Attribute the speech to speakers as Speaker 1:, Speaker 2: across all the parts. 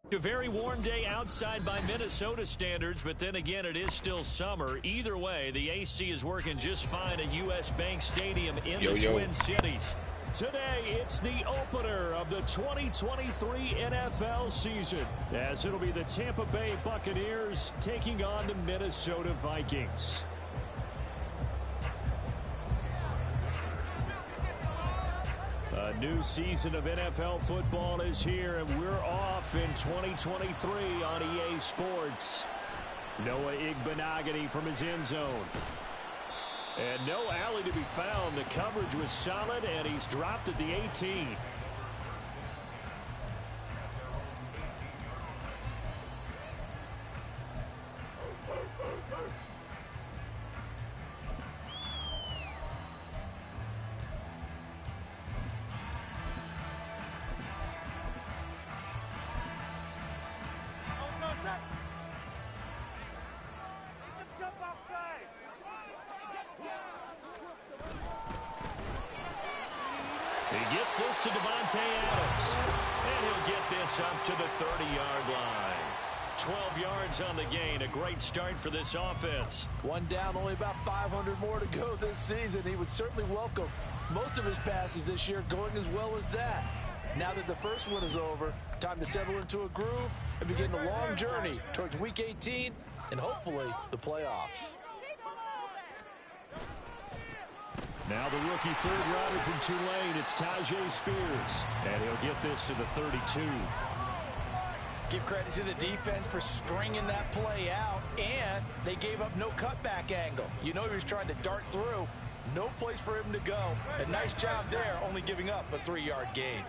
Speaker 1: A very warm day outside by Minnesota standards, but then again, it is still summer. Either way, the AC is working just fine at U.S. Bank Stadium in the Twin Cities. Today, it's the opener of the 2023 NFL season, as it'll be the Tampa Bay Buccaneers taking on the Minnesota Vikings. A new season of NFL football is here, and we're off in 2023 on EA Sports. Noah Igbenogany from his end zone. And no alley to be found. The coverage was solid, and he's dropped at the 18. He gets this to Devontae Adams, and he'll get this up to the 30-yard line. 12 yards on the gain, a great start for this offense.
Speaker 2: One down, only about 500 more to go this season. He would certainly welcome most of his passes this year going as well as that. Now that the first one is over, time to settle into a groove and begin the long journey towards Week 18 and hopefully the playoffs.
Speaker 1: Now the rookie third rounder from Tulane, it's Tyjae Spears. And he'll get this to the 32.
Speaker 3: Give credit to the defense for stringing that play out, and they gave up no cutback angle. You know he was trying to dart through. No place for him to go. A nice job there, only giving up a 3-yard gain.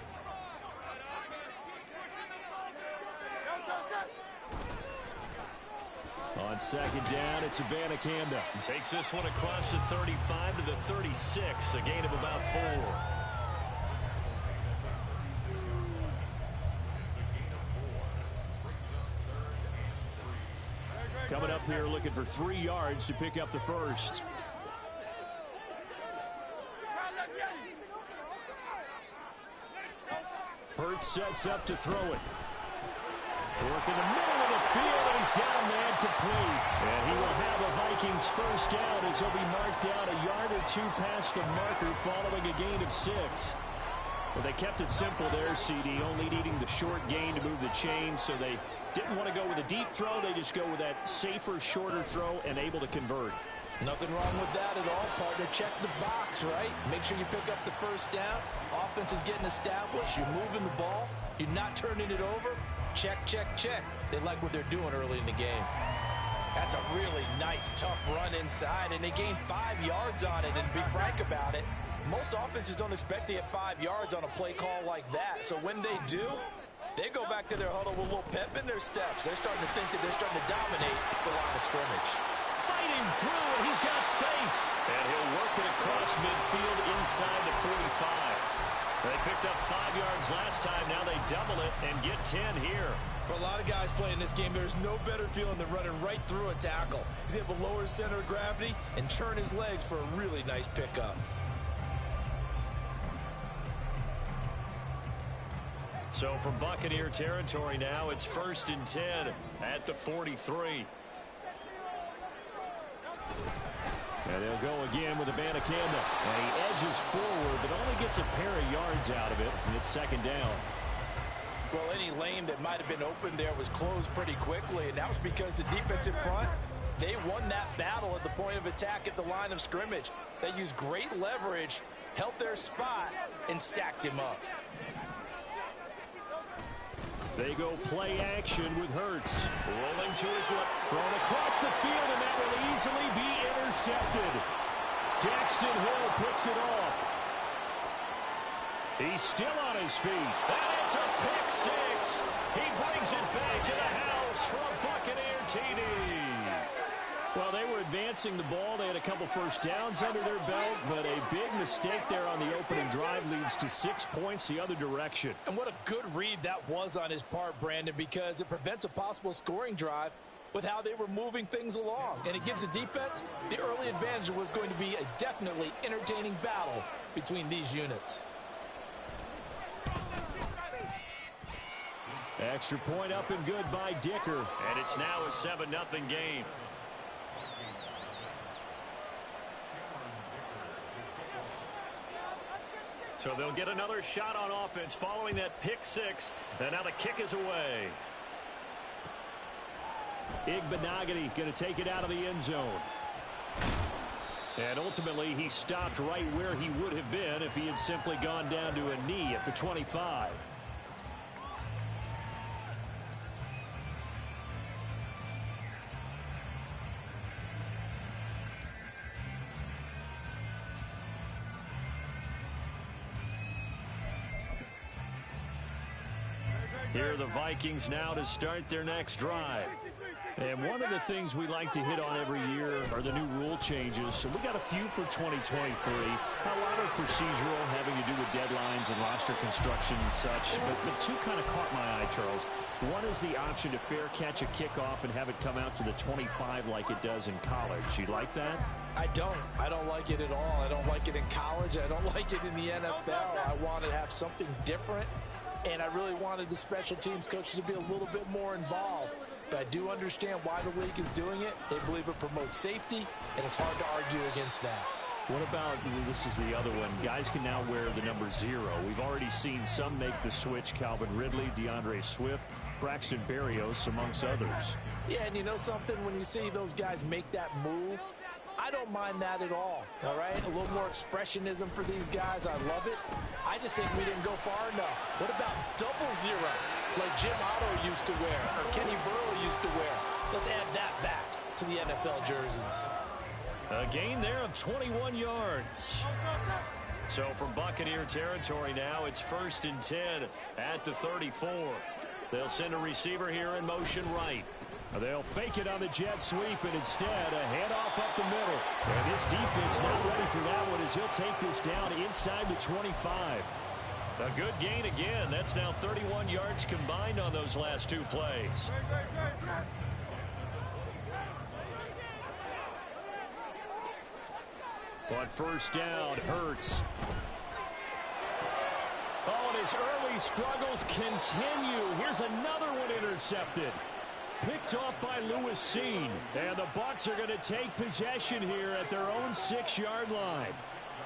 Speaker 1: On second down, it's Abanikanda. Takes this one across the 35 to the 36, a gain of about 4. Coming up here looking for 3 yards to pick up the first. Hurts sets up to throw it. Work in the middle of the field, and he's got a man complete. And he will have a Vikings first down as he'll be marked down a yard or 2 past the marker following a gain of 6. Well, they kept it simple there, CD, only needing the short gain to move the chains, so they didn't want to go with a deep throw. They just go with that safer, shorter throw and able to convert.
Speaker 2: Nothing wrong with that at all, partner. Check the box, right? Make sure you pick up the first down. Offense is getting established. You're moving the ball. You're not turning it over. Check, check, check. They like what they're doing early in the game.
Speaker 3: That's a really nice, tough run inside, and they gained 5 yards on it. And to be frank about it, most offenses don't expect to get 5 yards on a play call like that. So when they do, they go back to their huddle with a little pep in their steps. They're starting to think that they're starting to dominate the line of scrimmage.
Speaker 1: Fighting through, and he's got space. And he'll work it across midfield inside the 45. They picked up 5 yards last time. Now they double it and get 10 here.
Speaker 3: For a lot of guys playing this game, there's no better feeling than running right through a tackle. He's able to lower his center of gravity and churn his legs for a really nice pickup.
Speaker 1: So from Buccaneer territory now, it's 1st and 10 at the 43. And they'll go again with Abanikanda. And he edges forward, but only gets a pair of yards out of it. And it's 2nd down.
Speaker 3: Well, any lane that might have been open there was closed pretty quickly, and that was because the defensive front, they won that battle at the point of attack at the line of scrimmage. They used great leverage, held their spot, and stacked him up.
Speaker 1: They go play action with Hurts. Rolling to his left. Thrown across the field, and that will easily be intercepted. Daxton Hill picks it off. He's still on his feet. And it's a pick 6. He brings it back to the house for a Buccaneer TD. Well, they were advancing the ball. They had a couple first downs under their belt, but a big mistake there on the opening drive leads to 6 points the other direction.
Speaker 2: And what a good read that was on his part, Brandon, because it prevents a possible scoring drive with how they were moving things along. And it gives the defense the early advantage. Was going to be a definitely entertaining battle between these units.
Speaker 1: Extra point up and good by Dicker. And it's now a 7-0 game. So they'll get another shot on offense following that pick six. And now the kick is away. Igbenogany going to take it out of the end zone. And ultimately, he stopped right where he would have been if he had simply gone down to a knee at the 25. Here are the Vikings now to start their next drive. And one of the things we like to hit on every year are the new rule changes. So we got a few for 2023. A lot of procedural, having to do with deadlines and roster construction and such. But two kind of caught my eye, Charles. One is the option to fair catch a kickoff and have it come out to the 25 like it does in college. You like that?
Speaker 2: I don't like it at all. I don't like it in college. I don't like it in the NFL. I want to have something different. And I really wanted the special teams coaches to be a little bit more involved. But I do understand why the league is doing it. They believe it promotes safety, and it's hard to argue against that.
Speaker 1: What about, this is the other one, guys can now wear the number 0. We've already seen some make the switch. Calvin Ridley, DeAndre Swift, Braxton Berrios, amongst others.
Speaker 2: Yeah, and you know something? When you see those guys make that move, I don't mind that at all right? A little more expressionism for these guys. I love it. I just think we didn't go far enough. What about double 0, like Jim Otto used to wear or Kenny Burrow used to wear? Let's add that back to the NFL jerseys.
Speaker 1: A gain there of 21 yards. So from Buccaneer territory now, it's 1st and 10 at the 34. They'll send a receiver here in motion right. They'll fake it on the jet sweep, and instead a handoff up the middle. And this defense not ready for that one as he'll take this down inside the 25. A good gain again. That's now 31 yards combined on those last 2 plays. On 1st down, Hurts. Oh, and his early struggles continue. Here's another one intercepted. Picked off by Lewis Seen. And the Bucs are going to take possession here at their own 6-yard line.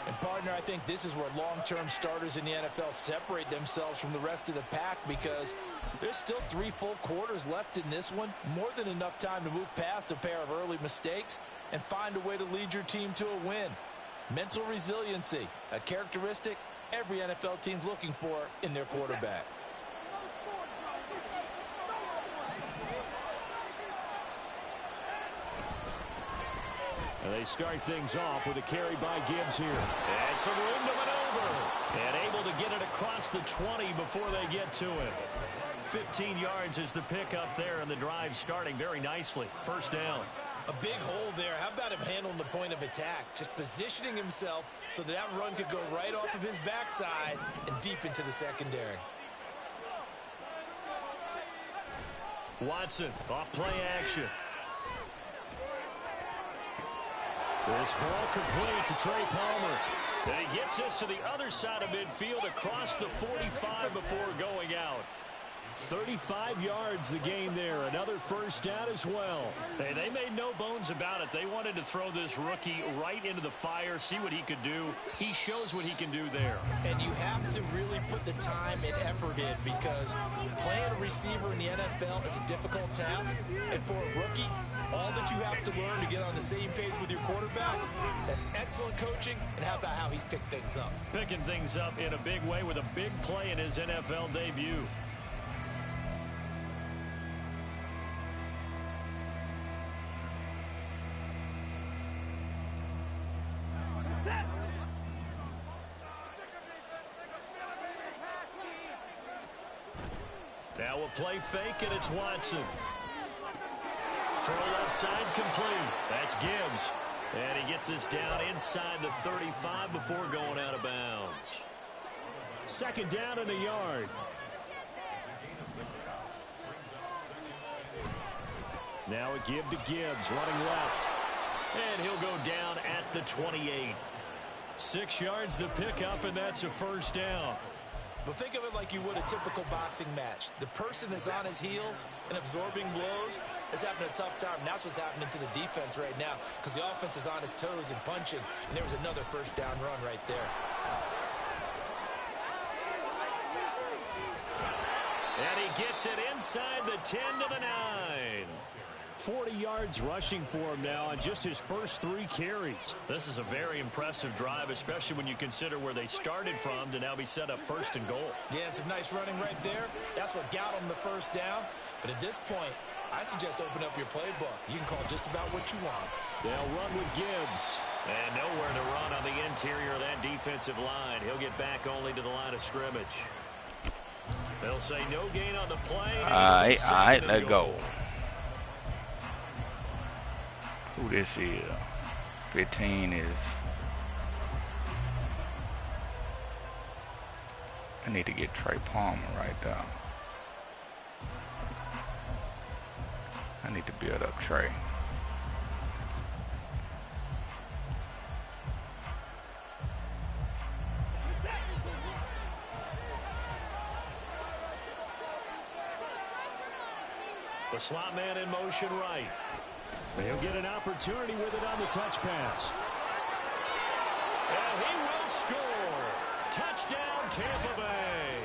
Speaker 2: And, partner, I think this is where long-term starters in the NFL separate themselves from the rest of the pack because there's still 3 full quarters left in this one. More than enough time to move past a pair of early mistakes and find a way to lead your team to a win. Mental resiliency, a characteristic every NFL team's looking for in their quarterback.
Speaker 1: And they start things off with a carry by Gibbs here. And some room to maneuver. And able to get it across the 20 before they get to it. 15 yards is the pickup there, and the drive starting very nicely. 1st down.
Speaker 3: A big hole there. How about him handling the point of attack? Just positioning himself so that run could go right off of his backside and deep into the secondary.
Speaker 1: Watson off play action. This ball complete to Trey Palmer. And he gets this to the other side of midfield across the 45 before going out. 35 yards the gain there. Another 1st down as well. Hey, they made no bones about it. They wanted to throw this rookie right into the fire, see what he could do. He shows what he can do there.
Speaker 3: And you have to really put the time and effort in because playing a receiver in the NFL is a difficult task. And for a rookie, all that you have to learn to get on the same page with your quarterback, that's excellent coaching. And how about how he's picked things up?
Speaker 1: Picking things up in a big way with a big play in his NFL debut. Now a play fake, and it's Watson. Throw left side complete. That's Gibbs. And he gets this down inside the 35 before going out of bounds. 2nd down and a yard. Now a give to Gibbs, running left. And he'll go down at the 28. 6 yards the pickup, and that's a 1st down.
Speaker 3: But think of it like you would a typical boxing match. The person that's on his heels and absorbing blows is having a tough time. And that's what's happening to the defense right now because the offense is on his toes and punching. And there was another first down run right there.
Speaker 1: And he gets it inside the 10 to the 9. 40 yards rushing for him now on just his first 3 carries. This is a very impressive drive, especially when you consider where they started from to now be set up 1st and goal.
Speaker 3: Yeah, and some nice running right there. That's what got him the first down. But at this point, I suggest open up your playbook. You can call just about what you want.
Speaker 1: They'll run with Gibbs. And nowhere to run on the interior of that defensive line. He'll get back only to the line of scrimmage. They'll say no gain on the play.
Speaker 4: All right, let's go. Who this is? 15 is. I need to get Trey Palmer right there. I need to build up Trey.
Speaker 1: The slot man in motion right. He'll get an opportunity with it on the touch pass. And he will score. Touchdown, Tampa Bay.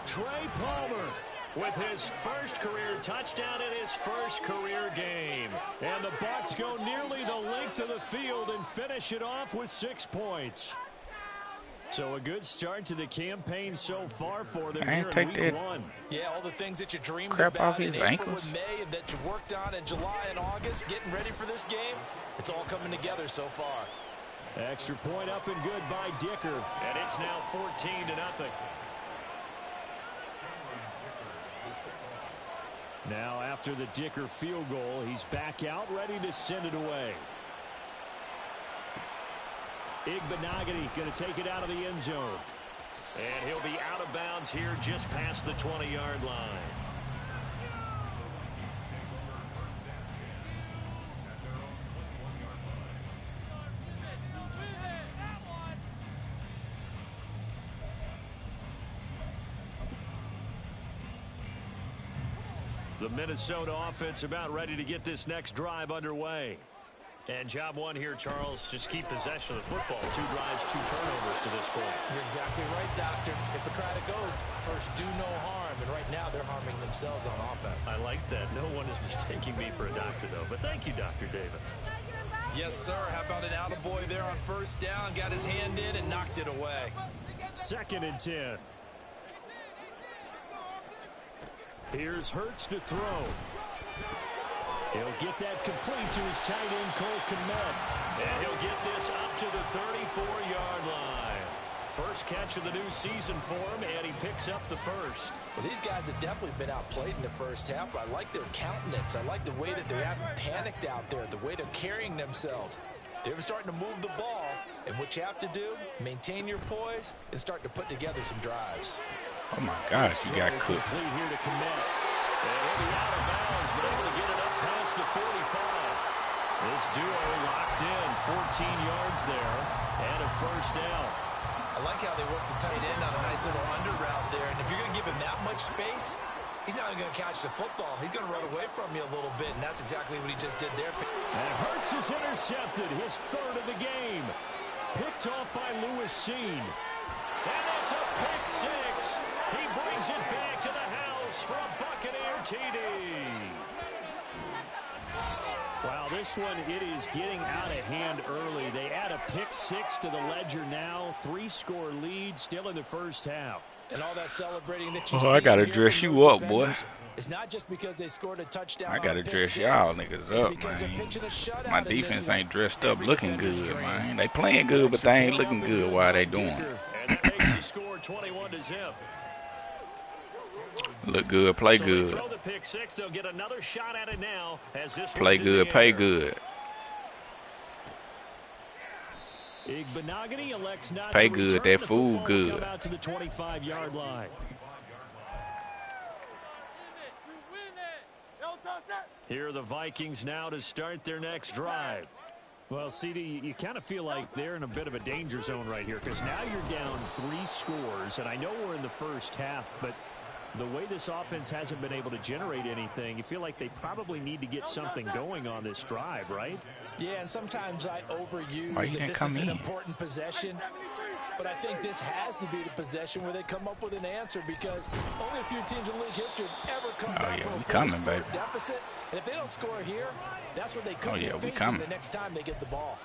Speaker 1: Trey Palmer with his first career touchdown in his first career game. And the Bucs go nearly the length of the field and finish it off with 6 points. So a good start to the campaign so far for them here in week 1.
Speaker 3: Yeah, all the things that you dreamed
Speaker 4: Crap off
Speaker 3: about
Speaker 4: his
Speaker 3: in April
Speaker 4: ankles.
Speaker 3: and May and that you worked on in July and August, getting ready for this game, it's all coming together so far.
Speaker 1: Extra point up and good by Dicker. And it's now 14-0. Now after the Dicker field goal, he's back out ready to send it away. Igbenogany going to take it out of the end zone. And he'll be out of bounds here just past the 20-yard line. The Minnesota offense about ready to get this next drive underway. And job one here, Charles, just keep possession of the football. 2 drives, 2 turnovers to this point.
Speaker 3: You're exactly right, Doctor. Hippocratic oath, first do no harm, and right now they're harming themselves on offense.
Speaker 1: I like that. No one is mistaking me for a doctor, though. But thank you, Dr. Davis.
Speaker 3: Yes, sir. How about an attaboy there on first down? Got his hand in and knocked it away.
Speaker 1: 2nd and 10. Here's Hurts to throw. He'll get that complete to his tight end, Cole Kmet. And he'll get this up to the 34-yard line. First catch of the new season for him, and he picks up the first.
Speaker 3: Well, these guys have definitely been outplayed in the first half, but I like their countenance. I like the way that they haven't panicked out there, the way they're carrying themselves. They're starting to move the ball, and what you have to do, maintain your poise and start to put together some drives.
Speaker 4: Oh my gosh, you got cooked.
Speaker 1: Complete here to Kmet. And he'll be out of bounds, but able to get it up past the 45. This duo locked in, 14 yards there, and a first down.
Speaker 3: I like how they work the tight end on a nice little under route there, and if you're going to give him that much space, he's not even going to catch the football. He's going to run away from you a little bit, and that's exactly what he just did there.
Speaker 1: And Hurts is intercepted, his 3rd of the game. Picked off by Lewis Seen. And it's a pick 6. He brings it back to the house for a Buccaneer TD. Wow, this one, it is getting out of hand early. They add a pick 6 to the ledger now. 3-score lead still in the first half.
Speaker 3: And all that celebrating that you
Speaker 4: Oh, I gotta dress you up, boy.
Speaker 3: It's not just because they scored a touchdown.
Speaker 4: I gotta dress y'all niggas up, man. My defense ain't dressed up looking good, man. They playing good, but they ain't looking good while they doing.
Speaker 1: And that makes the score 21-0.
Speaker 4: Look good, play
Speaker 1: So
Speaker 4: good.
Speaker 1: they throw the pick 6. They'll get another shot at it now as this
Speaker 4: Play good, pay good.
Speaker 1: Igbenogany elects not
Speaker 4: Pay
Speaker 1: to
Speaker 4: good,
Speaker 1: return.
Speaker 4: that
Speaker 1: The
Speaker 4: food
Speaker 1: football
Speaker 4: good.
Speaker 1: will come out to the 25-yard line. Here are the Vikings now to start their next drive. Well, CD, you kind of feel like they're in a bit of a danger zone right here because now you're down 3 scores, and I know we're in the first half, but the way this offense hasn't been able to generate anything, you feel like they probably need to get something going on this drive, right?
Speaker 3: Yeah, and sometimes I overuse that this is an important possession. But I think this has to be the possession where they come up with an answer because only a few teams in league history have ever come back from a 40-score deficit. And if they don't score here, that's what they could be facing the next time they get the ball.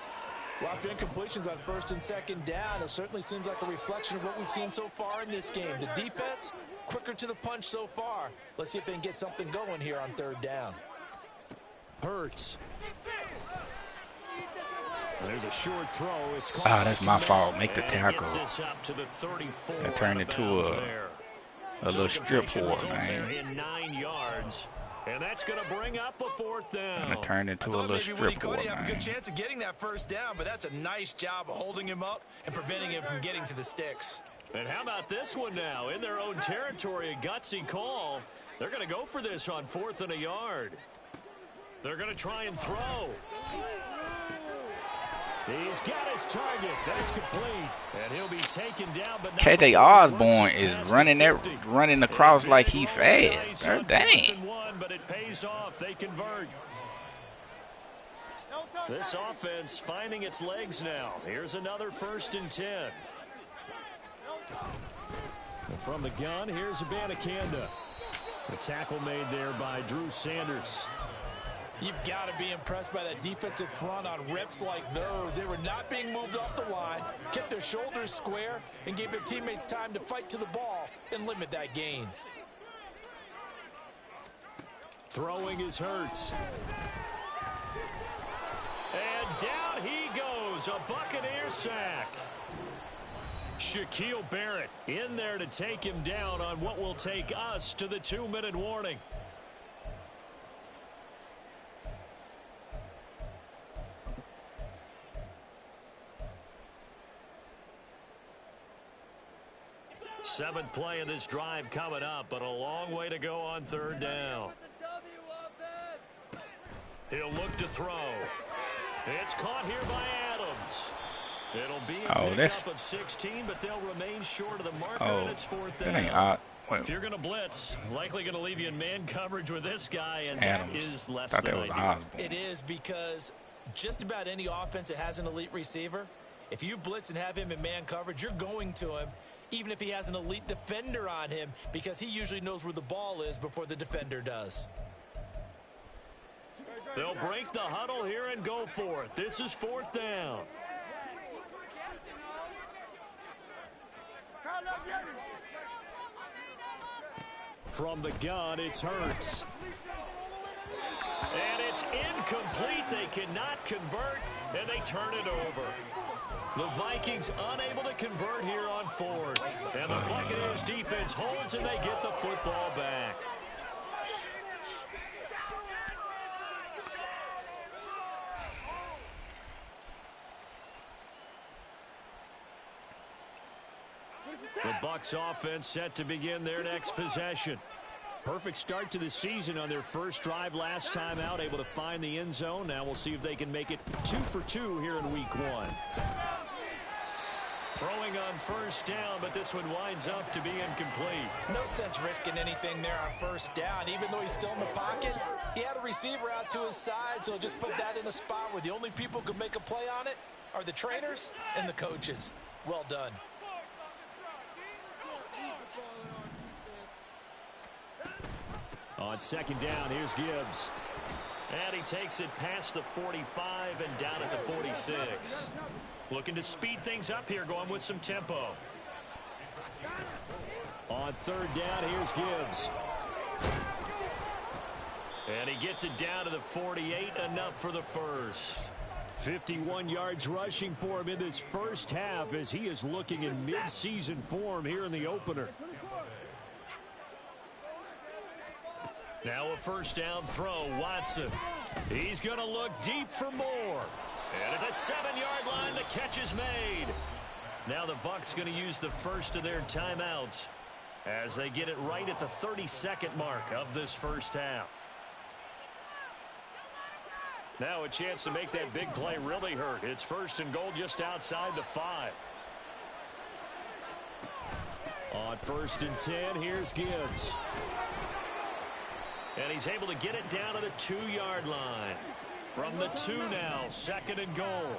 Speaker 2: Well, after incompletions on 1st and 2nd down, it certainly seems like a reflection of what we've seen so far in this game. The defense, quicker to the punch so far. Let's see if they can get something going here on 3rd down.
Speaker 1: Hurts. There's a short throw. It's
Speaker 4: that's my fault. Make the tackle.
Speaker 1: That
Speaker 4: turned into a little strip for it, man.
Speaker 1: In 9 yards. And that's going to bring up a 4th down.
Speaker 4: It turned into a little strip for it,
Speaker 3: man. Have a good
Speaker 4: man.
Speaker 3: chance of getting that 1st down, but that's a nice job of holding him up and preventing him from getting to the sticks.
Speaker 1: And how about this one now? In their own territory, a gutsy call. They're going to go for this on 4th and a yard. They're going to try and throw. He's got his target. That's complete. And he'll be taken down. But
Speaker 4: KJ Osborne is running across like he fast. Dang.
Speaker 1: But it pays off. They convert. This offense finding its legs now. Here's another 1st and 10. And from the gun, here's Abanikanda. The tackle made there by Drew Sanders.
Speaker 3: You've got to be impressed by that defensive front on reps like those. They were not being moved off the line, kept their shoulders square, and gave their teammates time to fight to the ball and limit that gain.
Speaker 1: Throwing is Hurts. And down he goes. A Buccaneer sack. Shaquille Barrett in there to take him down on what will take us to the 2-minute warning. Seventh play of this drive coming up, but a long way to go on 3rd down. He'll look to throw. It's caught here by Adams. It'll be a pickup of 16, but they'll remain short of the marker, and it's 4th down. If you're going to blitz, likely going to leave you in man coverage with this guy, and
Speaker 4: Adams.
Speaker 1: That is less than ideal.
Speaker 3: It is because just about any offense that has an elite receiver, if you blitz and have him in man coverage, you're going to him, even if he has an elite defender on him, because he usually knows where the ball is before the defender does.
Speaker 1: They'll break the huddle here and go for it. This is 4th down. From the gun, it's Hurts. And it's incomplete. They cannot convert, and they turn it over. The Vikings unable to convert here on 4th. And the Buccaneers defense holds, and they get the football back. The Bucs offense set to begin their next possession. Perfect start to the season on their first drive last time out, able to find the end zone. Now we'll see if they can make it 2 for 2 here in week 1. Throwing on 1st down, but this one winds up to be incomplete.
Speaker 3: No sense risking anything there on 1st down. Even though he's still in the pocket, he had a receiver out to his side, so just put that in a spot where the only people who can make a play on it are the trainers and the coaches. Well done.
Speaker 1: On 2nd down, here's Gibbs. And he takes it past the 45 and down at the 46. Looking to speed things up here, going with some tempo. On 3rd down, here's Gibbs. And he gets it down to the 48, enough for the first. 51 yards rushing for him in this first half as he is looking in mid-season form here in the opener. Now a 1st down throw, Watson. He's going to look deep for more. And at the 7-yard line, the catch is made. Now the Bucs going to use the first of their timeouts as they get it right at the 32nd mark of this first half. Now a chance to make that big play really hurt. It's 1st and goal just outside the 5. On 1st and 10, here's Gibbs. And he's able to get it down to the 2-yard line. From the 2 now, 2nd and goal.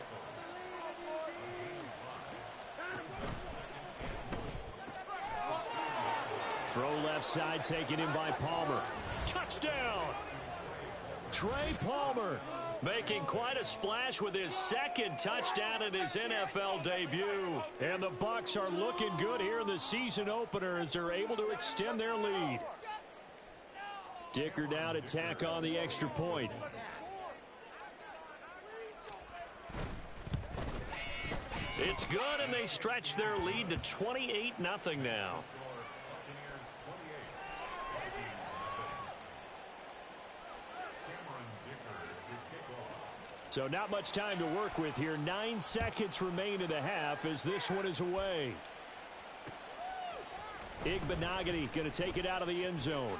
Speaker 1: Throw left side, taken in by Palmer. Touchdown! Trey Palmer making quite a splash with his 2nd touchdown in his NFL debut. And the Bucs are looking good here in the season opener as they're able to extend their lead. Dicker down to tack on the extra point. It's good, and they stretch their lead to 28-0 now. So not much time to work with here. 9 seconds remain in the half as this one is away. Igbenogany going to take it out of the end zone.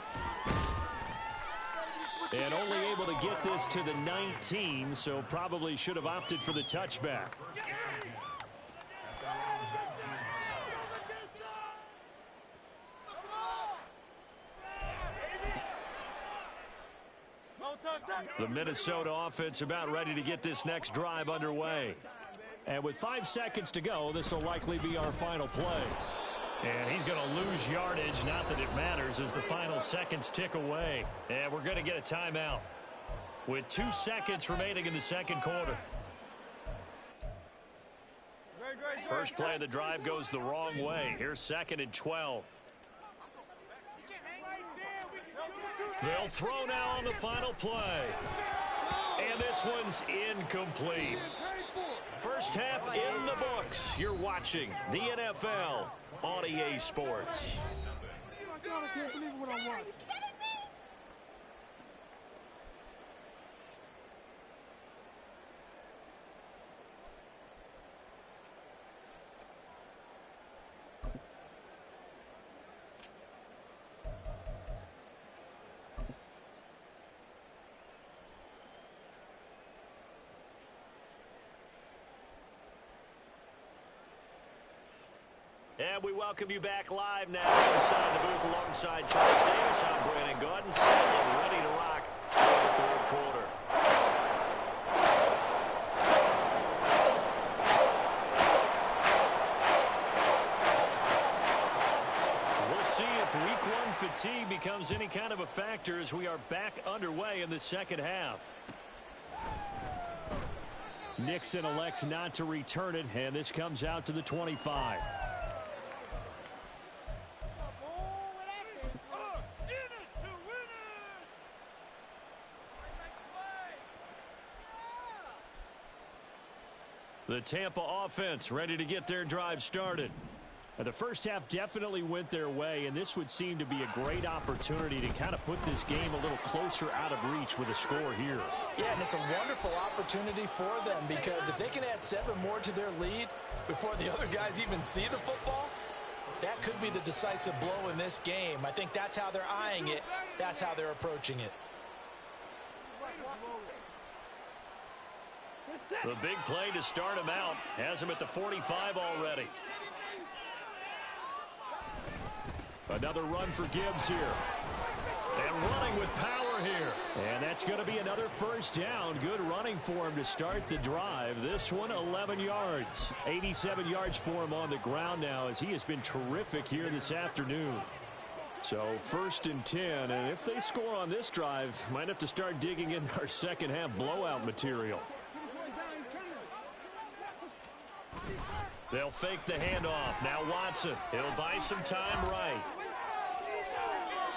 Speaker 1: And only able to get this to the 19, so probably should have opted for the touchback. The Minnesota offense about ready to get this next drive underway. And with 5 seconds to go, this will likely be our final play. And he's going to lose yardage, not that it matters, as the final seconds tick away. And we're going to get a timeout with 2 seconds remaining in the 2nd quarter. First play of the drive goes the wrong way. Here's 2nd and 12. They'll throw now on the final play. And this one's incomplete. First half in the books. You're watching the NFL on EA Sports.
Speaker 5: Oh my God, I can't believe what I'm watching.
Speaker 1: And we welcome you back live now inside the booth alongside Charles Davis. I'm Brandon Gordon, set and ready to rock for the 3rd quarter. We'll see if week 1 fatigue becomes any kind of a factor as we are back underway in the 2nd half. Nixon elects not to return it, and this comes out to the 25. The Tampa offense ready to get their drive started. The first half definitely went their way, and this would seem to be a great opportunity to kind of put this game a little closer out of reach with a score here.
Speaker 2: Yeah, and it's a wonderful opportunity for them because if they can add 7 more to their lead before the other guys even see the football, that could be the decisive blow in this game. I think that's how they're eyeing it. That's how they're approaching it.
Speaker 1: The big play to start him out has him at the 45 already. Another run for Gibbs here. And running with power here. And that's going to be another first down. Good running for him to start the drive. This one 11 yards. 87 yards for him on the ground now as he has been terrific here this afternoon. So 1st and 10. And if they score on this drive, might have to start digging in our second half blowout material. They'll fake the handoff. Now Watson. He'll buy some time right.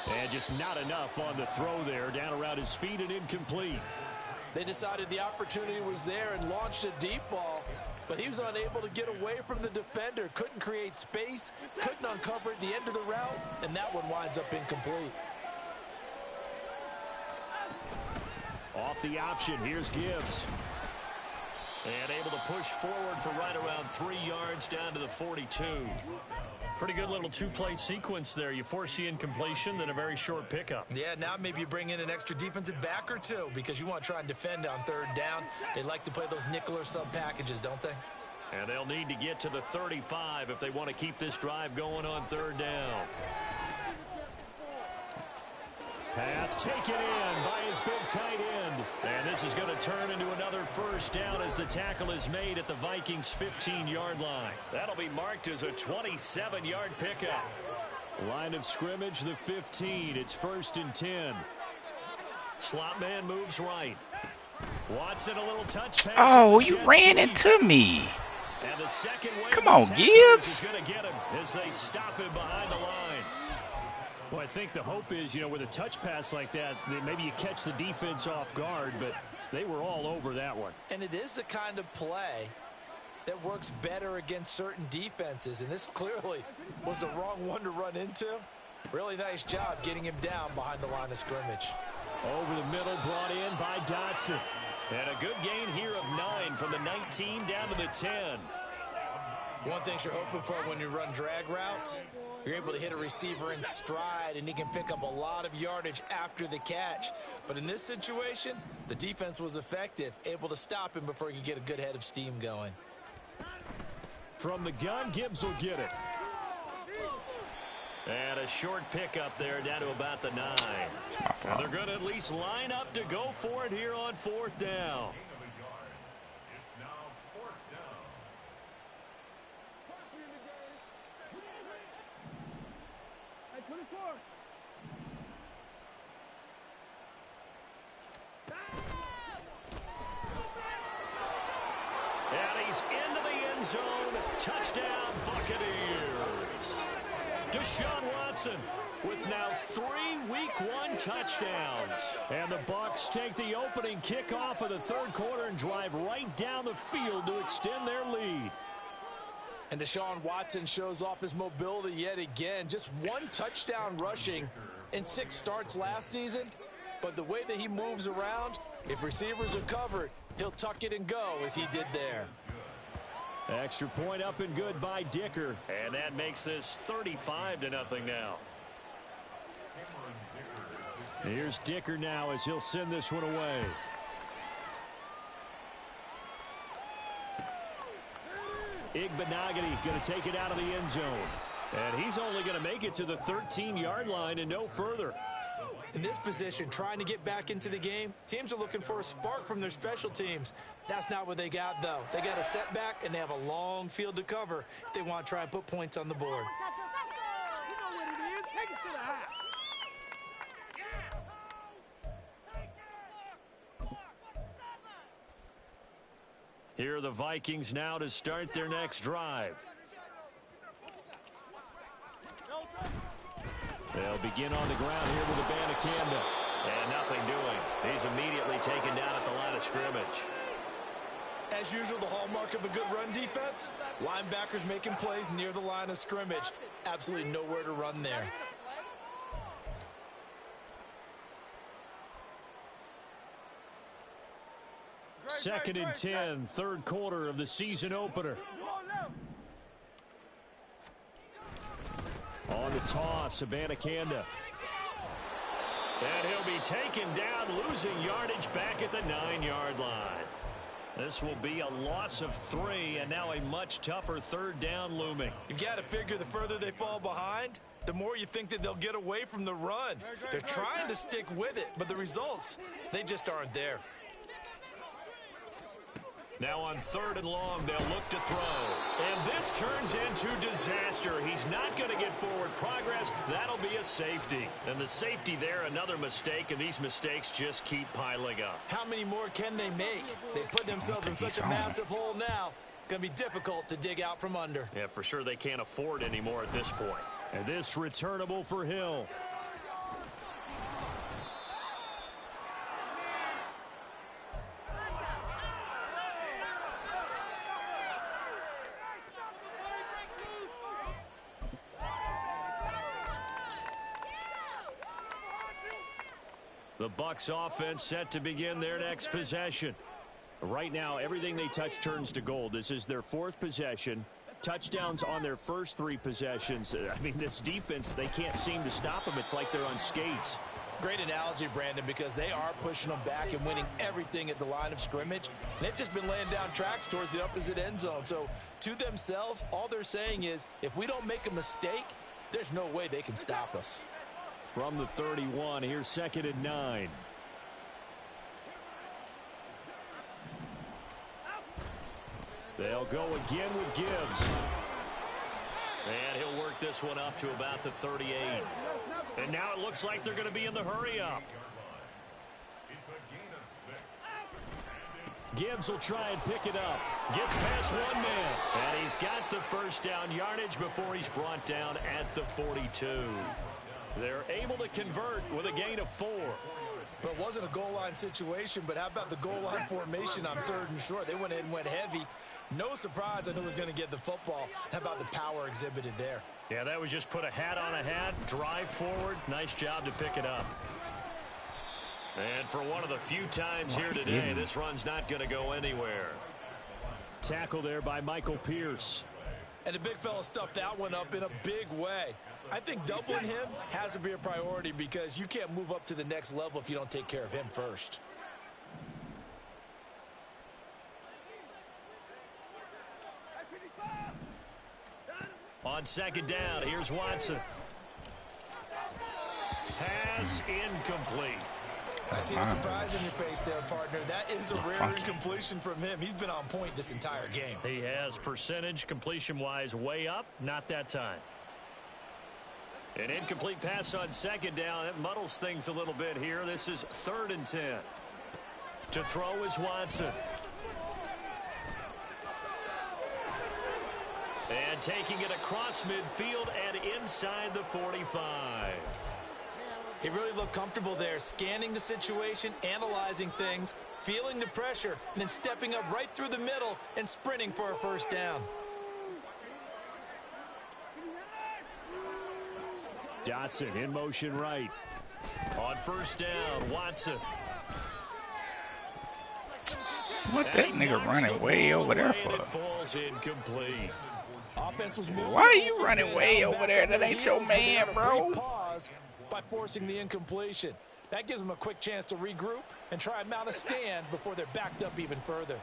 Speaker 1: And just not enough on the throw there. Down around his feet and incomplete.
Speaker 2: They decided the opportunity was there and launched a deep ball. But he was unable to get away from the defender. Couldn't create space. Couldn't uncover at the end of the route. And that one winds up incomplete.
Speaker 1: Off the option. Here's Gibbs. And able to push forward for right around 3 yards down to the 42. Pretty good little two-play sequence there. You force the incompletion, then a very short pickup.
Speaker 3: Yeah, now maybe you bring in an extra defensive back or two because you want to try and defend on third down. They like to play those nickel or sub packages, don't they?
Speaker 1: And they'll need to get to the 35 if they want to keep this drive going on third down. Pass taken in by his big tight end. And this is going to turn into another first down as the tackle is made at the Vikings' 15-yard line. That'll be marked as a 27-yard pickup. Line of scrimmage, the 15. It's 1st and 10. Slot man moves right. Watson, a little touch pass.
Speaker 4: Oh, you ran into me.
Speaker 1: And the second wave
Speaker 4: Come on,
Speaker 1: of
Speaker 4: Gibbs.
Speaker 1: is going to get him as they stop him behind the line. Well, I think the hope is, with a touch pass like that, maybe you catch the defense off guard, but they were all over that one.
Speaker 2: And it is the kind of play that works better against certain defenses, and this clearly was the wrong one to run into. Really nice job getting him down behind the line of scrimmage.
Speaker 1: Over the middle, brought in by Dotson. And a good gain here of 9 from the 19 down to the 10.
Speaker 3: One thing you're hoping for when you run drag routes, you're able to hit a receiver in stride, and he can pick up a lot of yardage after the catch. But in this situation, the defense was effective, able to stop him before he could get a good head of steam going.
Speaker 1: From the gun, Gibbs will get it. And a short pickup there down to about the 9. And they're going to at least line up to go for it here on 4th down. And he's into the end zone. Touchdown, Buccaneers. Deshaun Watson with now 3 Week 1 touchdowns. And the Bucs take the opening kickoff of the 3rd quarter and drive right down the field to extend their lead.
Speaker 2: And Deshaun Watson shows off his mobility yet again. Just 1 touchdown rushing in 6 starts last season. But the way that he moves around, if receivers are covered, he'll tuck it and go as he did there.
Speaker 1: Extra point up and good by Dicker. And that makes this 35-0 now. Here's Dicker now as he'll send this one away. Igbenogany going to take it out of the end zone. And he's only going to make it to the 13-yard line and no further.
Speaker 3: In this position, trying to get back into the game, teams are looking for a spark from their special teams. That's not what they got, though. They got a setback, and they have a long field to cover if they want to try and put points on the board.
Speaker 5: You know what it is. Take it to the house.
Speaker 1: Here are the Vikings now to start their next drive. They'll begin on the ground here with Abanikanda. And nothing doing. He's immediately taken down at the line of scrimmage.
Speaker 3: As usual, the hallmark of a good run defense, linebackers making plays near the line of scrimmage. Absolutely nowhere to run there.
Speaker 1: Second and 10, 3rd quarter of the season opener. On the toss, Abanikanda. And he'll be taken down, losing yardage back at the 9-yard line. This will be a loss of 3, and now a much tougher 3rd down looming.
Speaker 3: You've got to figure the further they fall behind, the more you think that they'll get away from the run. They're trying to stick with it, but the results, they just aren't there.
Speaker 1: Now on 3rd and long, they'll look to throw. And this turns into disaster. He's not going to get forward progress. That'll be a safety. And the safety there, another mistake, and these mistakes just keep piling up.
Speaker 3: How many more can they make? They put themselves in such a massive hole now. Going to be difficult to dig out from under.
Speaker 1: Yeah, for sure they can't afford anymore at this point. And this returnable for Hill. The Bucs offense set to begin their next possession. Right now, everything they touch turns to gold. This is their 4th possession. touchdowns on their first 3 possessions. I mean, this defense, they can't seem to stop them. It's like they're on skates.
Speaker 3: Great analogy, Brandon, because they are pushing them back and winning everything at the line of scrimmage. They've just been laying down tracks towards the opposite end zone. So to themselves, all they're saying is, if we don't make a mistake, there's no way they can stop us.
Speaker 1: From the 31, here's 2nd and 9. They'll go again with Gibbs. And he'll work this one up to about the 38. And now it looks like they're going to be in the hurry-up. Gibbs will try and pick it up. Gets past 1 man. And he's got the first down yardage before he's brought down at the 42. They're able to convert with a gain of 4.
Speaker 3: But it wasn't a goal line situation, but how about the goal line formation on 3rd and short? They went in and went heavy. No surprise on who was going to get the football. How about the power exhibited there?
Speaker 1: Yeah, that was just put a hat on a hat, drive forward. Nice job to pick it up. And for one of the few times here today, this run's not going to go anywhere. Tackle there by Michael Pierce.
Speaker 3: And the big fella stuffed that one up in a big way. I think doubling him has to be a priority because you can't move up to the next level if you don't take care of him first.
Speaker 1: On 2nd down, here's Watson. Pass incomplete.
Speaker 3: I see the surprise in your face there, partner. That is a rare incompletion from him. He's been on point this entire game.
Speaker 1: He has percentage completion-wise way up, not that time. An incomplete pass on 2nd down. It muddles things a little bit here. This is 3rd and 10. To throw is Watson. And taking it across midfield and inside the 45.
Speaker 3: He really looked comfortable there, scanning the situation, analyzing things, feeling the pressure, and then stepping up right through the middle and sprinting for a first down.
Speaker 1: Dotson in motion right. On 1st down, Watson.
Speaker 4: What that nigga running way over there for?
Speaker 1: It falls incomplete.
Speaker 3: Offense was moving.
Speaker 4: Why are you running way over there? That ain't your man, bro.
Speaker 3: Pause by forcing the incompletion. That gives them a quick chance to regroup and try and mount a stand before they're backed up even further.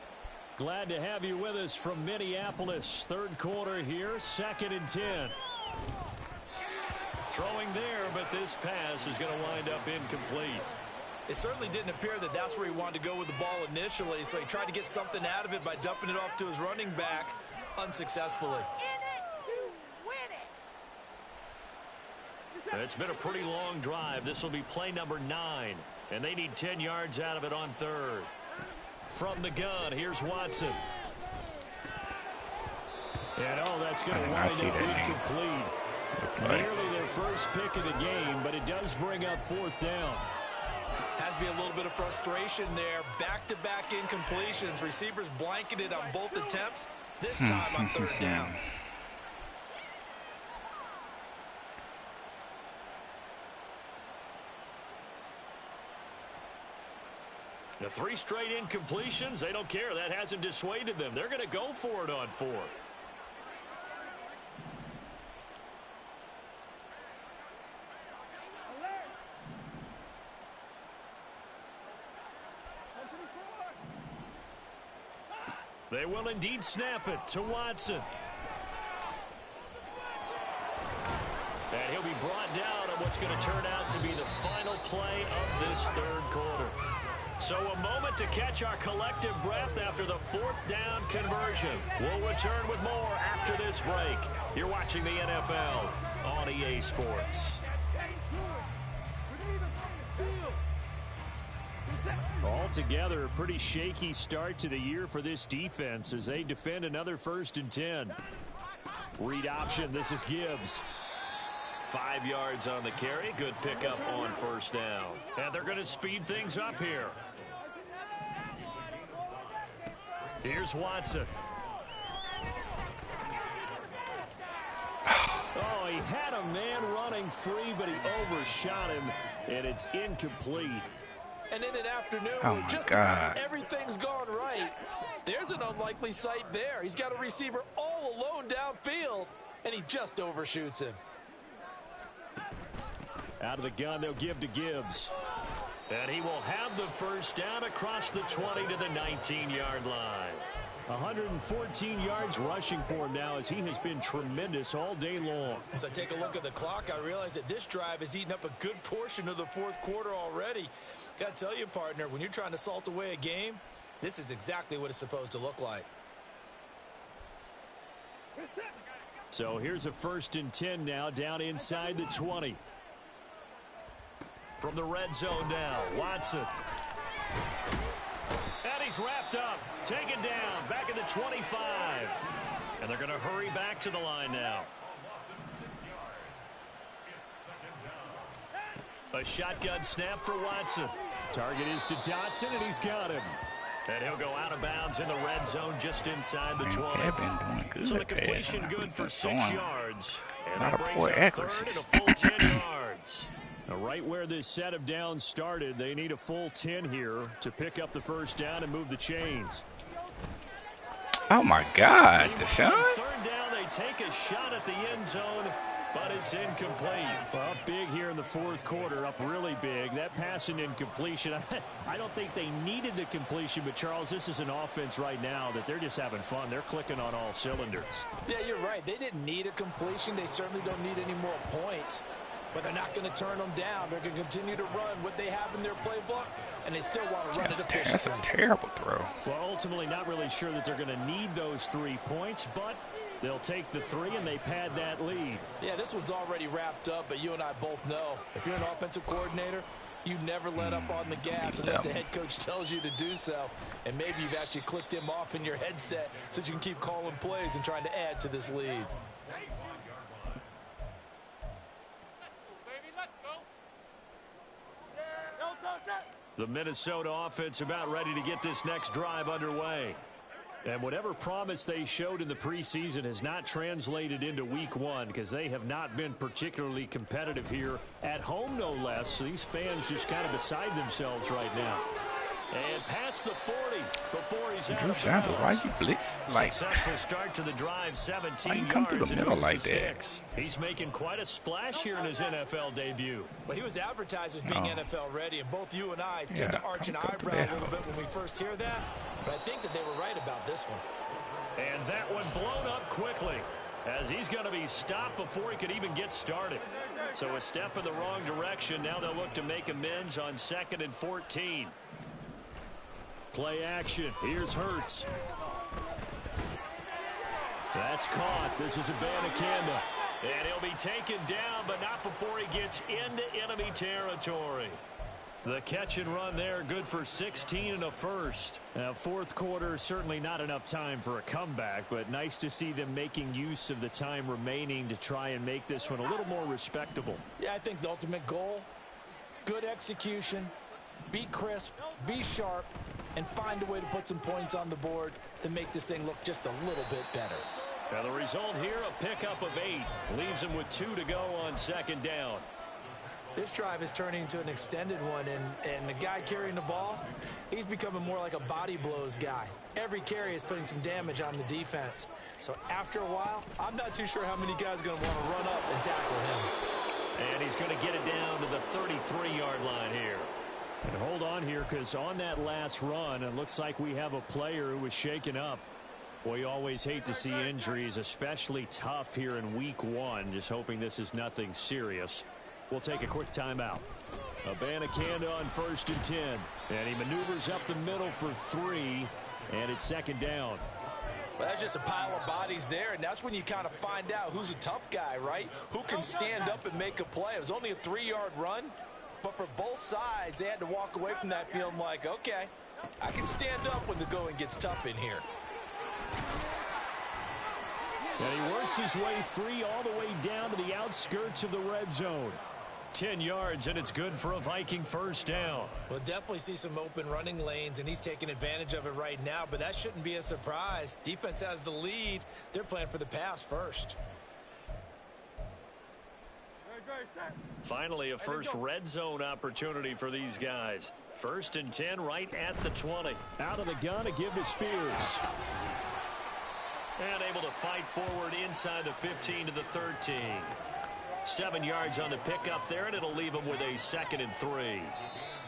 Speaker 1: Glad to have you with us from Minneapolis. 3rd quarter here, 2nd and 10. Throwing there, but this pass is going to wind up incomplete.
Speaker 3: It certainly didn't appear that that's where he wanted to go with the ball initially, so he tried to get something out of it by dumping it off to his running back unsuccessfully.
Speaker 1: It's been a pretty long drive. This will be play number 9, and they need 10 yards out of it on 3rd. From the gun, here's Watson. And that's going to wind up incomplete. Nearly their first pick of the game, but it does bring up 4th down.
Speaker 3: Has to be a little bit of frustration there. Back-to-back incompletions. Receivers blanketed on both attempts, this time on 3rd down.
Speaker 1: The 3 straight incompletions, they don't care. That hasn't dissuaded them. They're going to go for it on 4th. They will indeed snap it to Watson. And he'll be brought down on what's going to turn out to be the final play of this 3rd quarter. So a moment to catch our collective breath after the 4th down conversion. We'll return with more after this break. You're watching the NFL on EA Sports. Altogether, a pretty shaky start to the year for this defense as they defend another 1st and 10. Read option, this is Gibbs. 5 yards on the carry. Good pickup on 1st down. And they're going to speed things up here. Here's Watson. Oh, he had a man running free, but he overshot him, and it's incomplete.
Speaker 2: And in an afternoon
Speaker 4: Oh
Speaker 2: where
Speaker 4: my
Speaker 2: just
Speaker 4: God.
Speaker 2: about everything's gone right, there's an unlikely sight there. He's got a receiver all alone downfield, and he just overshoots him.
Speaker 1: Out of the gun, they'll give to Gibbs. And he will have the first down across the 20 to the 19-yard line. 114 yards rushing for him now as he has been tremendous all day long.
Speaker 3: As I take a look at the clock, I realize that this drive has eaten up a good portion of the fourth quarter already. Got to tell you, partner, when you're trying to salt away a game, this is exactly what it's supposed to look like.
Speaker 1: So here's a 1st and 10 now down inside the 20. From the red zone now, Watson. And he's wrapped up, taken down, back at the 25. And they're going to hurry back to the line now. A shotgun snap for Watson. Target is to Dotson, and he's got him. And he'll go out of bounds in the red zone just inside the 20. So the completion good for 6 yards. And that brings up 3rd and a full 10 yards. Now, right where this set of downs started, they need a full 10 here to pick up the first down and move the chains.
Speaker 4: Oh my God, Deshaun.
Speaker 1: 3rd down, they take a shot at the end zone, but it's incomplete. Well, big here in the fourth quarter, up really big. That pass and incompletion, I don't think they needed the completion, but Charles, this is an offense right now that they're just having fun. They're clicking on all cylinders.
Speaker 2: Yeah, you're right. They didn't need a completion. They certainly don't need any more points. But they're not going to turn them down. They're going to continue to run what they have in their playbook, and they still want to run it efficiently.
Speaker 4: That's a terrible throw.
Speaker 1: Well, ultimately, not really sure that they're going to need those 3 points, but they'll take the 3, and they pad that lead.
Speaker 2: Yeah, this one's already wrapped up, but you and I both know if you're an offensive coordinator, you never let up on the gas unless the head coach tells you to do so. And maybe you've actually clicked him off in your headset so you can keep calling plays and trying to add to this lead.
Speaker 1: The Minnesota offense about ready to get this next drive underway. And whatever promise they showed in the preseason has not translated into week 1 because they have not been particularly competitive here at home, no less. So these fans just kind of beside themselves right now. And past the 40 before he's out of bounds.
Speaker 4: Why you blitz? Like,
Speaker 1: successful start to the drive, 17
Speaker 4: come through
Speaker 1: yards
Speaker 4: the middle like that?
Speaker 1: He's making quite a splash here in his NFL debut.
Speaker 3: Well, he was advertised as being NFL ready, and both you and I tend to arch an eyebrow a little bit when we first hear that. But I think that they were right about this one.
Speaker 1: And that one blown up quickly as he's going to be stopped before he could even get started. So a step in the wrong direction. Now they'll look to make amends on 2nd and 14. Play action. Here's Hurts. That's caught. This is Abanikanda. And he'll be taken down, but not before he gets into enemy territory. The catch and run there, good for 16 and a first. Now, fourth quarter, certainly not enough time for a comeback, but nice to see them making use of the time remaining to try and make this one a little more respectable.
Speaker 2: Yeah, I think the ultimate goal, good execution, be crisp, be sharp, and find a way to put some points on the board to make this thing look just a little bit better.
Speaker 1: Now the result here, a pickup of 8. Leaves him with 2 to go on 2nd down.
Speaker 2: This drive is turning into an extended one, and the guy carrying the ball, he's becoming more like a body blows guy. Every carry is putting some damage on the defense. So after a while, I'm not too sure how many guys are going to want to run up and tackle him.
Speaker 1: And he's going to get it down to the 33-yard line here. And hold on here, because on that last run, it looks like we have a player who was shaken up. Boy, you always hate to see injuries, especially tough here in week 1. Just hoping this is nothing serious. We'll take a quick timeout. Abanikanda on 1st and 10. And he maneuvers up the middle for 3. And it's 2nd down.
Speaker 2: Well, that's just a pile of bodies there, and that's when you kind of find out who's a tough guy, right? Who can stand up and make a play. It was only a 3-yard run. But for both sides, they had to walk away from that feeling like, okay, I can stand up when the going gets tough in here.
Speaker 1: And he works his way free all the way down to the outskirts of the red zone. 10 yards, and it's good for a Viking first down.
Speaker 3: We'll definitely see some open running lanes, and he's taking advantage of it right now, but that shouldn't be a surprise. Defense has the lead. They're playing for the pass first.
Speaker 1: Finally, a first red zone opportunity for these guys. First and 10 right at the 20. Out of the gun to give to Spears. And able to fight forward inside the 15 to the 13. 7 yards on the pickup there, and it'll leave them with a 2nd and 3.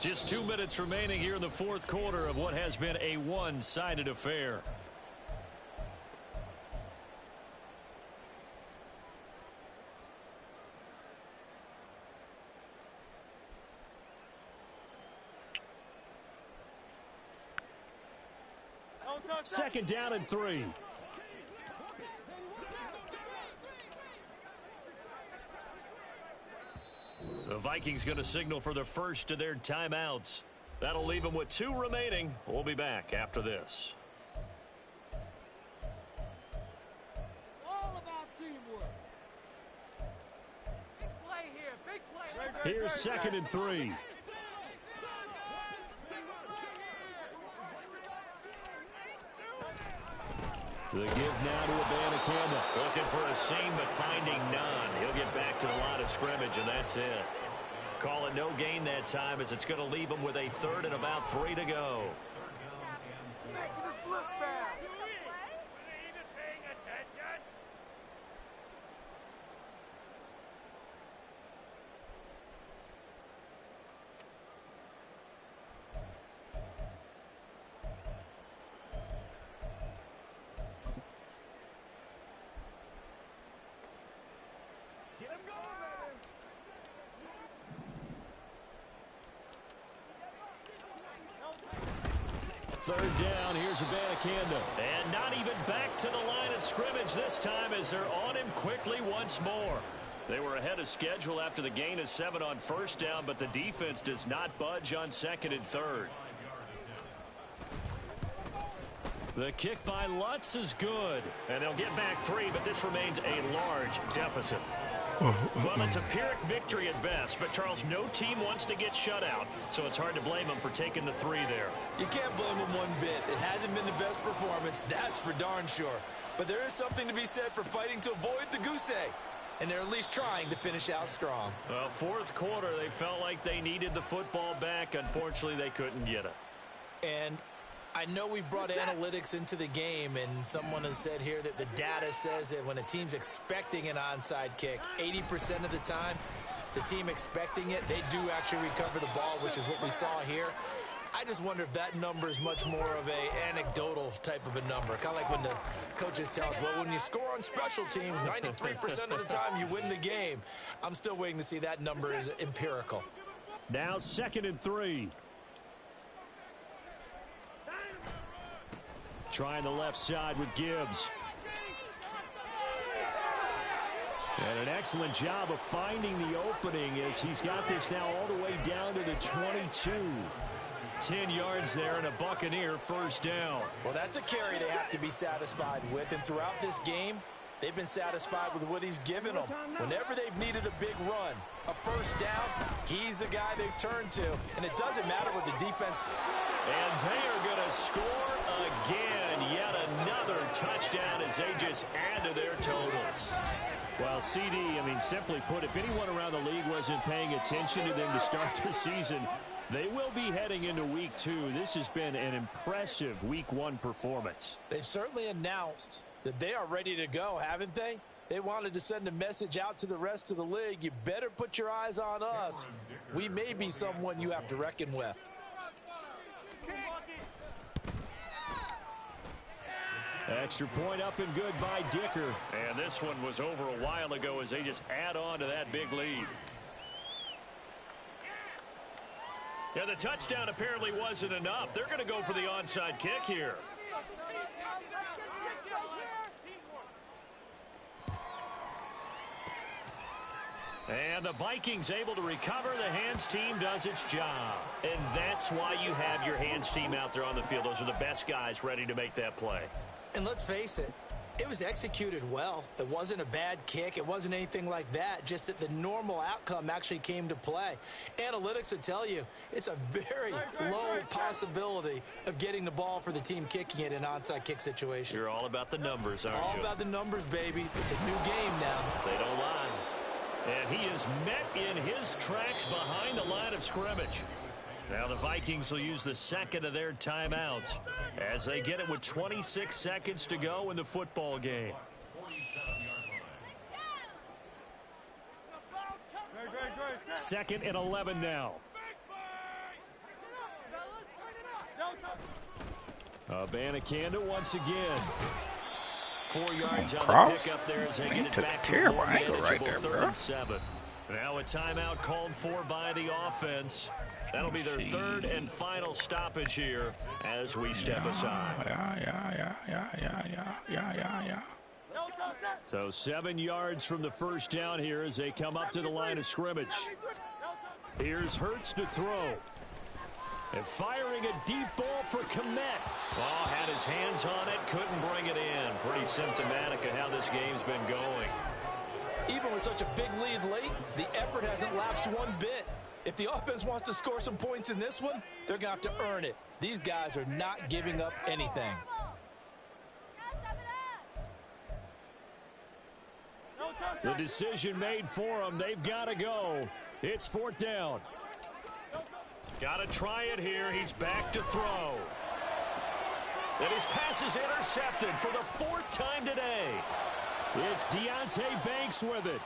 Speaker 1: Just 2 minutes remaining here in the fourth quarter of what has been a one-sided affair. Second down and 3. The Vikings going to signal for the first of their timeouts. That'll leave them with 2 remaining. We'll be back after this.
Speaker 5: It's all about teamwork. Big play here. Big play.
Speaker 1: Here's 2nd and 3. The give now to Buccaneers. Looking for a seam, but finding none. He'll get back to the line of scrimmage, and that's it. Call it no gain that time, as it's going to leave him with a 3rd and about 3 to go.
Speaker 5: Making us look bad. Even paying attention.
Speaker 1: Third down, here's Buccaneers. And not even back to the line of scrimmage this time, as they're on him quickly once more. They were ahead of schedule after the gain of 7 on first down, but the defense does not budge on 2nd and 3rd. The kick by Lutz is good, and they'll get back 3, but this remains a large deficit. Well, it's a Pyrrhic victory at best, but, Charles, no team wants to get shut out, so it's hard to blame them for taking the 3 there.
Speaker 3: You can't blame them one bit. It hasn't been the best performance, that's for darn sure. But there is something to be said for fighting to avoid the goose egg, and they're at least trying to finish out strong.
Speaker 1: Well, fourth quarter, they felt like they needed the football back. Unfortunately, they couldn't get it.
Speaker 3: And I know we brought analytics into the game, and someone has said here that the data says that when a team's expecting an onside kick, 80% of the time, the team expecting it, they do actually recover the ball, which is what we saw here. I just wonder if that number is much more of a anecdotal type of a number. Kind of like when the coaches tell us, well, when you score on special teams, 93% of the time you win the game. I'm still waiting to see that number is empirical.
Speaker 1: Now 2nd and 3. Trying the left side with Gibbs. And an excellent job of finding the opening, as he's got this now all the way down to the 22. 10 yards there and a Buccaneer first down.
Speaker 2: Well, that's a carry they have to be satisfied with. And throughout this game, they've been satisfied with what he's given them. Whenever they've needed a big run, a first down, he's the guy they've turned to. And it doesn't matter what the defense.
Speaker 1: And they are going to score again. Yet another touchdown as they just add to their totals. Well, CD, I mean, simply put, if anyone around the league wasn't paying attention to them to start the season, they will be heading into week 2. This has been an impressive week 1 performance.
Speaker 2: They've certainly announced that they are ready to go, haven't they? They wanted to send a message out to the rest of the league. You better put your eyes on us. We may be someone you have to reckon with.
Speaker 1: Extra point up and good by Dicker. And this one was over a while ago as they just add on to that big lead. Yeah, the touchdown apparently wasn't enough. They're going to go for the onside kick here. And the Vikings able to recover. The hands team does its job. And that's why you have your hands team out there on the field. Those are the best guys ready to make that play.
Speaker 3: And let's face it, it was executed well. It wasn't a bad kick. It wasn't anything like that. Just that the normal outcome actually came to play. Analytics will tell you it's a very low possibility of getting the ball for the team kicking it in an onside kick situation.
Speaker 1: You're all about the numbers, aren't you?
Speaker 3: All about the numbers, baby. It's a new game now.
Speaker 1: They don't lie. And he is met in his tracks behind the line of scrimmage. Now the Vikings will use the second of their timeouts as they get it with 26 seconds to go in the football game. Second and 11 now. Abanikanda once again. 4 yards on the pickup there as they get it back to a more manageable 3rd and 7. Now a timeout called for by the offense. That'll be their 3rd and final stoppage here as we step aside. So 7 yards from the first down here as they come up to the line of scrimmage. Here's Hurts to throw. And firing a deep ball for Komet. Oh, had his hands on it, couldn't bring it in. Pretty symptomatic of how this game's been going.
Speaker 2: Even with such a big lead late, the effort hasn't lapsed one bit. If the offense wants to score some points in this one, they're going to have to earn it. These guys are not giving up anything.
Speaker 1: The decision made for them. They've got to go. It's 4th down. Got to try it here. He's back to throw. And his pass is intercepted for the 4th time today. It's Deonte Banks with it.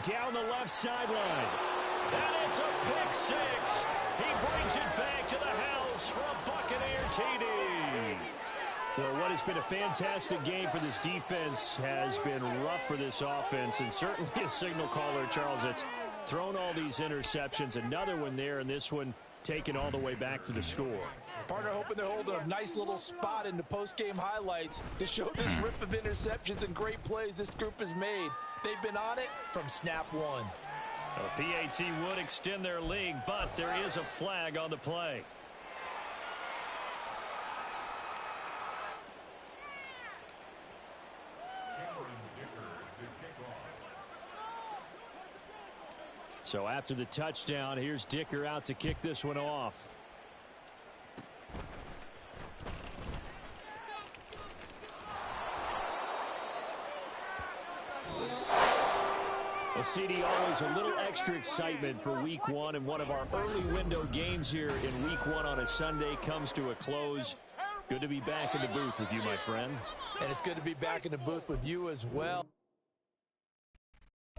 Speaker 1: Down the left sideline. And it's a pick 6. He brings it back to the house for a Buccaneer TD. Well, what has been a fantastic game for this defense has been rough for this offense, and certainly a signal caller, Charles, that's thrown all these interceptions. Another one there, and this one taken all the way back for the score.
Speaker 2: Partner hoping they hold a nice little spot in the post-game highlights to show this rip of interceptions and great plays this group has made. They've been on it from snap one.
Speaker 1: The PAT would extend their lead, but there is a flag on the play. So after the touchdown, here's Dicker out to kick this one off. Well, CD, always a little extra excitement for week one, and one of our early window games here in week one on a Sunday comes to a close. Good to be back in the booth with you, my friend.
Speaker 2: And it's good to be back in the booth with you as well.